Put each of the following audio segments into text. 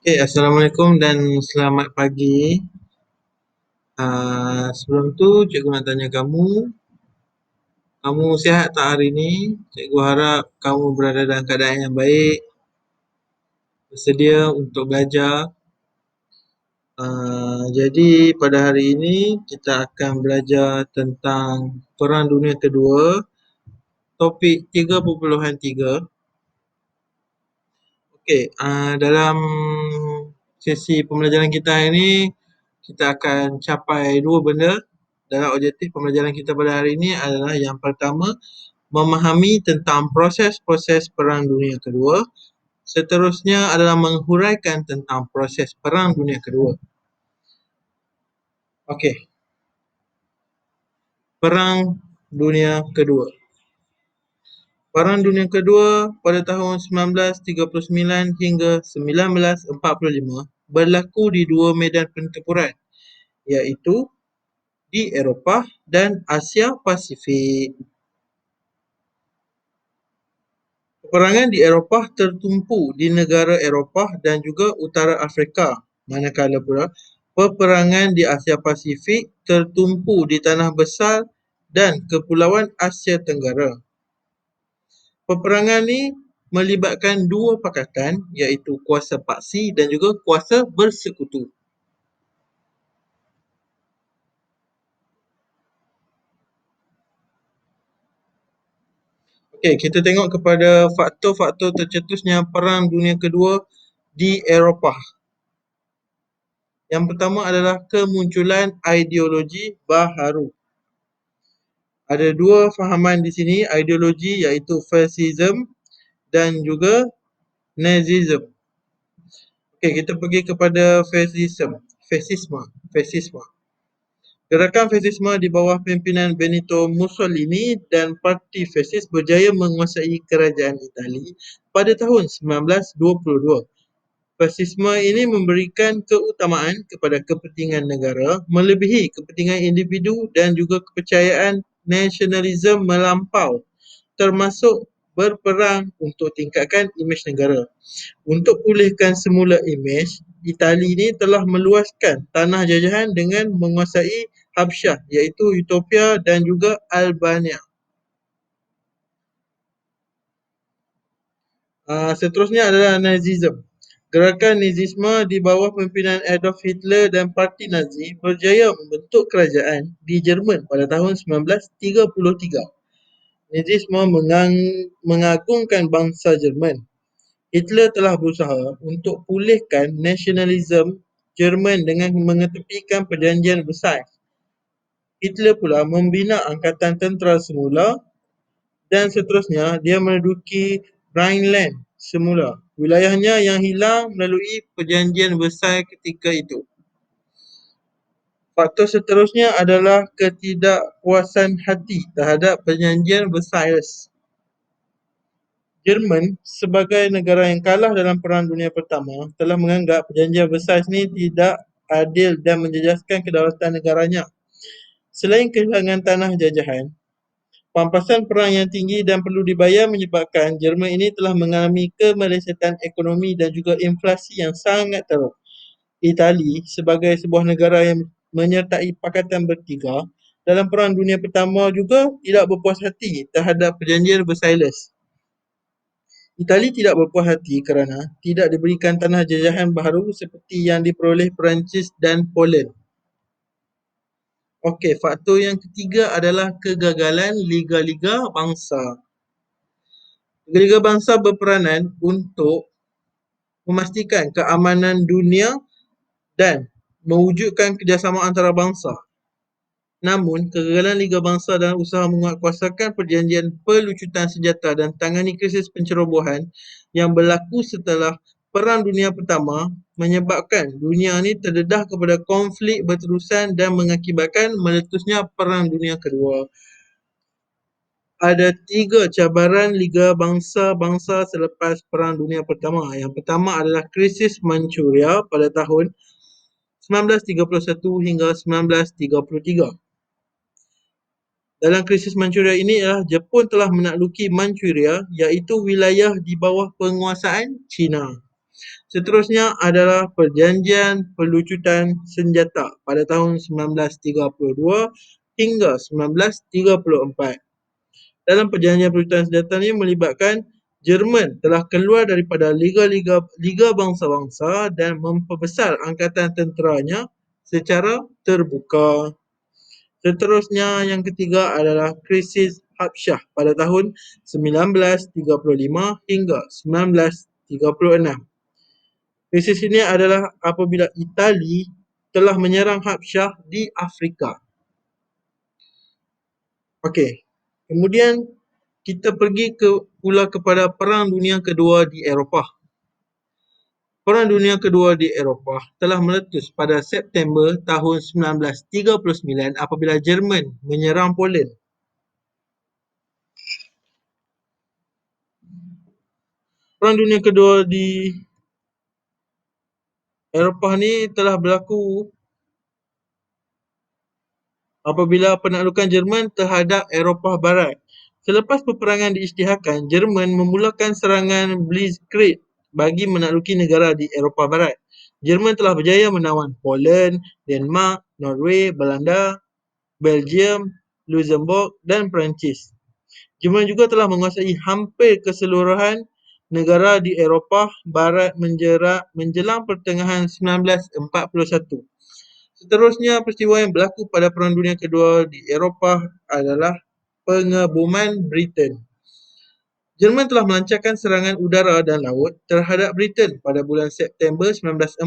Assalamualaikum dan selamat pagi. Sebelum tu, cikgu nak tanya kamu, kamu sihat tak hari ni? Cikgu harap kamu berada dalam keadaan yang baik, bersedia untuk belajar. Jadi pada hari ini kita akan belajar tentang Perang Dunia Kedua, topik 3.3. Dalam sesi pembelajaran kita ini, kita akan capai dua benda. Dalam objektif pembelajaran kita pada hari ini adalah yang pertama, memahami tentang proses-proses Perang Dunia Kedua. Seterusnya adalah menghuraikan tentang proses Perang Dunia Kedua. Perang Dunia Kedua. Perang Dunia Kedua pada tahun 1939 hingga 1945 berlaku di dua medan pertempuran, iaitu di Eropah dan Asia Pasifik. Peperangan di Eropah tertumpu di negara Eropah dan juga utara Afrika, manakala pula peperangan di Asia Pasifik tertumpu di Tanah Besar dan Kepulauan Asia Tenggara. Peperangan ini melibatkan dua pakatan, iaitu kuasa paksi dan juga kuasa bersekutu. Kita tengok kepada faktor-faktor tercetusnya Perang Dunia Kedua di Eropah. Yang pertama adalah kemunculan ideologi baharu. Ada dua fahaman di sini, ideologi iaitu fascism dan juga nazism. Kita pergi kepada fasisme. Gerakan fasisme di bawah pimpinan Benito Mussolini dan parti fasis berjaya menguasai kerajaan Itali pada tahun 1922. Fasisme ini memberikan keutamaan kepada kepentingan negara melebihi kepentingan individu dan juga kepercayaan nasionalisme melampau, termasuk berperang untuk tingkatkan imej negara. Untuk pulihkan semula imej, Itali ini telah meluaskan tanah jajahan dengan menguasai Habsyah, iaitu Ethiopia dan juga Albania. Seterusnya adalah Nazisme. Gerakan Nazisme di bawah pimpinan Adolf Hitler dan parti Nazi berjaya membentuk kerajaan di Jerman pada tahun 1933. Nazisme mengagungkan bangsa Jerman. Hitler telah berusaha untuk pulihkan nasionalisme Jerman dengan mengetepikan perjanjian Versailles. Hitler pula membina angkatan tentera semula dan seterusnya dia menduduki Rhineland semula. Wilayahnya yang hilang melalui perjanjian Versailles ketika itu. Faktor seterusnya adalah ketidakpuasan hati terhadap perjanjian Versailles. Jerman sebagai negara yang kalah dalam Perang Dunia Pertama telah menganggap perjanjian Versailles ini tidak adil dan menjejaskan kedaulatan negaranya. Selain kehilangan tanah jajahan, pampasan perang yang tinggi dan perlu dibayar menyebabkan Jerman ini telah mengalami kemelesetan ekonomi dan juga inflasi yang sangat teruk. Itali sebagai sebuah negara yang menyertai Pakatan Bertiga dalam Perang Dunia Pertama juga tidak berpuas hati terhadap perjanjian Versailles. Itali tidak berpuas hati kerana tidak diberikan tanah jajahan baharu seperti yang diperoleh Perancis dan Poland. Faktor yang ketiga adalah kegagalan liga-liga bangsa. Liga-liga bangsa berperanan untuk memastikan keamanan dunia dan mewujudkan kerjasama antara bangsa. Namun, kegagalan Liga Bangsa dalam usaha menguatkuasakan perjanjian pelucutan senjata dan tangani krisis pencerobohan yang berlaku setelah Perang Dunia Pertama menyebabkan dunia ini terdedah kepada konflik berterusan dan mengakibatkan meletusnya Perang Dunia Kedua. Ada 3 cabaran Liga Bangsa-Bangsa selepas Perang Dunia Pertama. Yang pertama adalah krisis Manchuria pada tahun 1931 hingga 1933. Dalam krisis Manchuria ini ialah Jepun telah menakluki Manchuria, iaitu wilayah di bawah penguasaan China. Seterusnya adalah Perjanjian Pelucutan Senjata pada tahun 1932 hingga 1934. Dalam perjanjian pelucutan senjata ini melibatkan Jerman telah keluar daripada liga bangsa-bangsa dan memperbesar angkatan tenteranya secara terbuka. Seterusnya yang ketiga adalah krisis Habsyah pada tahun 1935 hingga 1936. Krisis ini adalah apabila Itali telah menyerang Habsyah di Afrika. Okey. Kemudian kita pergi pula kepada Perang Dunia Kedua di Eropah. Perang Dunia Kedua di Eropah telah meletus pada September tahun 1939 apabila Jerman menyerang Poland. Perang Dunia Kedua di Eropah ni telah berlaku apabila penaklukan Jerman terhadap Eropah Barat. Selepas peperangan diisytiharkan, Jerman memulakan serangan Blitzkrieg bagi menakluki negara di Eropah Barat. Jerman telah berjaya menawan Poland, Denmark, Norway, Belanda, Belgium, Luxembourg dan Perancis. Jerman juga telah menguasai hampir keseluruhan negara di Eropah Barat menjelang pertengahan 1941. Seterusnya, peristiwa yang berlaku pada Perang Dunia Kedua di Eropah adalah pengeboman Britain. Jerman telah melancarkan serangan udara dan laut terhadap Britain pada bulan September 1940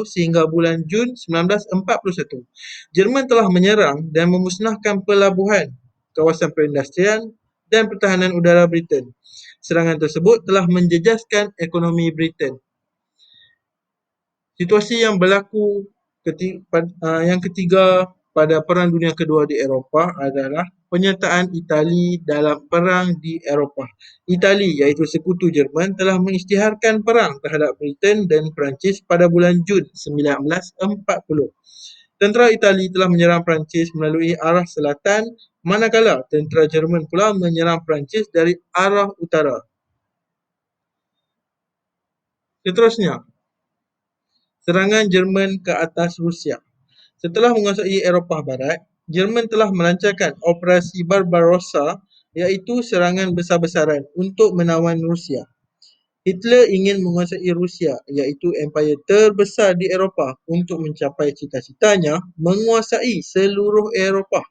sehingga bulan Jun 1941. Jerman telah menyerang dan memusnahkan pelabuhan, kawasan perindustrian dan pertahanan udara Britain. Serangan tersebut telah menjejaskan ekonomi Britain. Situasi yang berlaku yang ketiga pada Perang Dunia Kedua di Eropah adalah penyertaan Itali dalam perang di Eropah. Itali iaitu sekutu Jerman telah mengisytiharkan perang terhadap Britain dan Perancis pada bulan Jun 1940. Tentera Itali telah menyerang Perancis melalui arah selatan, manakala tentera Jerman pula menyerang Perancis dari arah utara. Seterusnya, serangan Jerman ke atas Rusia. Setelah menguasai Eropah Barat, Jerman telah melancarkan Operasi Barbarossa iaitu serangan besar-besaran untuk menawan Rusia. Hitler ingin menguasai Rusia iaitu empayar terbesar di Eropah untuk mencapai cita-citanya menguasai seluruh Eropah.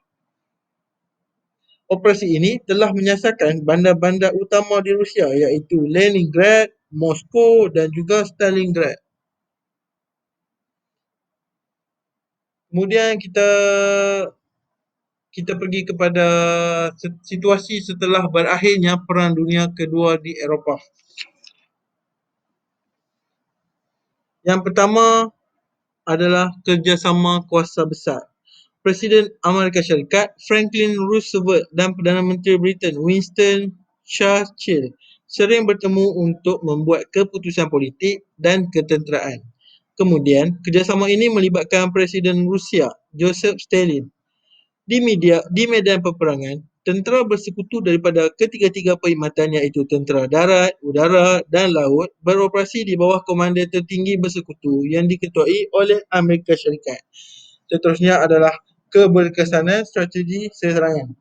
Operasi ini telah menyasarkan bandar-bandar utama di Rusia iaitu Leningrad, Moskow dan juga Stalingrad. Kemudian kita pergi kepada situasi setelah berakhirnya Perang Dunia Kedua di Eropah. Yang pertama adalah kerjasama kuasa besar. Presiden Amerika Syarikat Franklin Roosevelt dan Perdana Menteri Britain Winston Churchill sering bertemu untuk membuat keputusan politik dan ketenteraan. Kemudian, kerjasama ini melibatkan Presiden Rusia Joseph Stalin. Di medan peperangan, tentera bersekutu daripada ketiga-tiga perkhidmatan iaitu tentera darat, udara dan laut beroperasi di bawah komander tertinggi bersekutu yang diketuai oleh Amerika Syarikat. Seterusnya adalah keberkesanan strategi serangan.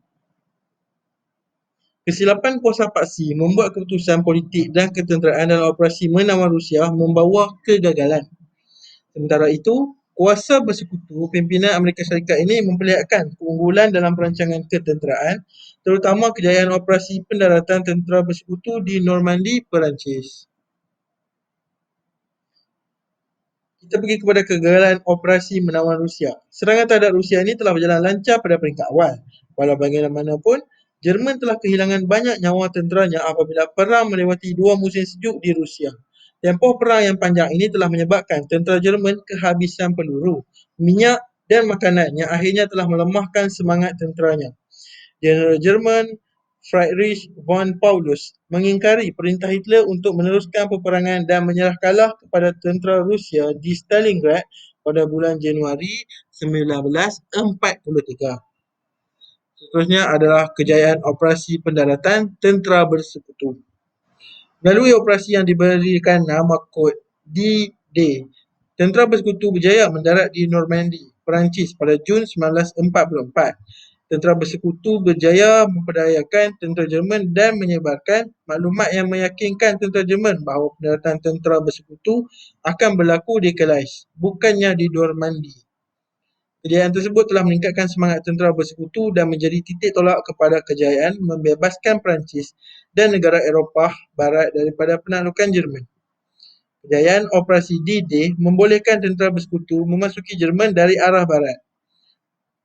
Kesilapan kuasa paksi membuat keputusan politik dan ketenteraan dalam operasi menawan Rusia membawa kegagalan. Sementara itu, kuasa bersekutu pimpinan Amerika Syarikat ini memperlihatkan keunggulan dalam perancangan ketenteraan, terutama kejayaan operasi pendaratan tentera bersekutu di Normandy, Perancis. Kita pergi kepada kegagalan operasi menawan Rusia. Serangan terhadap Rusia ini telah berjalan lancar pada peringkat awal. Walau bagaimanapun, Jerman telah kehilangan banyak nyawa tenteranya apabila perang melewati 2 musim sejuk di Rusia. Tempoh perang yang panjang ini telah menyebabkan tentera Jerman kehabisan peluru, minyak dan makanan yang akhirnya telah melemahkan semangat tenteranya. Jeneral Jerman Friedrich von Paulus mengingkari perintah Hitler untuk meneruskan peperangan dan menyerah kalah kepada tentera Rusia di Stalingrad pada bulan Januari 1943. Seterusnya adalah kejayaan operasi pendaratan tentera bersekutu. Melalui operasi yang diberikan nama kod D-Day. Tentera Bersekutu berjaya mendarat di Normandy, Perancis pada Jun 1944. Tentera Bersekutu berjaya memperdayakan tentera Jerman dan menyebarkan maklumat yang meyakinkan tentera Jerman bahawa pendaratan tentera Bersekutu akan berlaku di Calais, bukannya di Normandy. Kejayaan tersebut telah meningkatkan semangat tentera Bersekutu dan menjadi titik tolak kepada kejayaan membebaskan Perancis dan negara Eropah Barat daripada penaklukan Jerman. Kejayaan Operasi D-Day membolehkan tentera Bersekutu memasuki Jerman dari arah barat.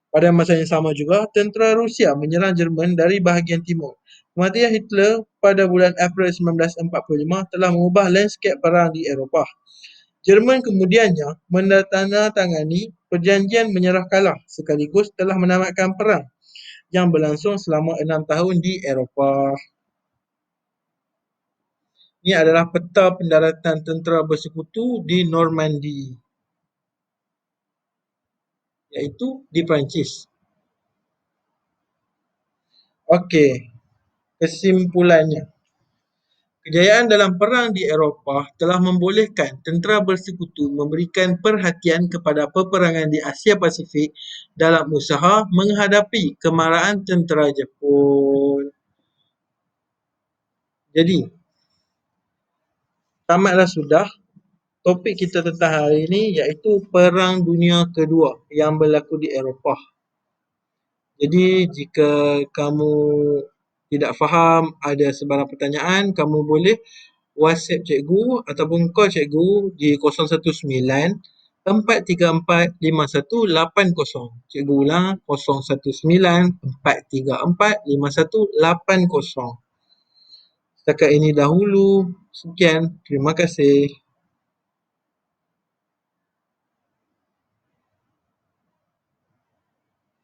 Pada masa yang sama juga, tentera Rusia menyerang Jerman dari bahagian timur. Kematian Hitler pada bulan April 1945 telah mengubah lanskap perang di Eropah. Jerman kemudiannya menandatangani perjanjian menyerah kalah sekaligus telah menamatkan perang yang berlangsung selama 6 tahun di Eropah. Ini adalah peta pendaratan tentera Bersekutu di Normandy, iaitu di Perancis. Okey, kesimpulannya. Kejayaan dalam perang di Eropah telah membolehkan tentera Bersekutu memberikan perhatian kepada peperangan di Asia Pasifik dalam usaha menghadapi kemarahan tentera Jepun. Jadi, tamatlah sudah topik kita tentang hari ini, iaitu Perang Dunia Kedua yang berlaku di Eropah. Jadi, jika kamu tidak faham, ada sebarang pertanyaan, kamu boleh WhatsApp cikgu ataupun call cikgu di 019 434 5180. Cikgu ulang 019 434 5180. Setakat ini dahulu. Sekian. Terima kasih.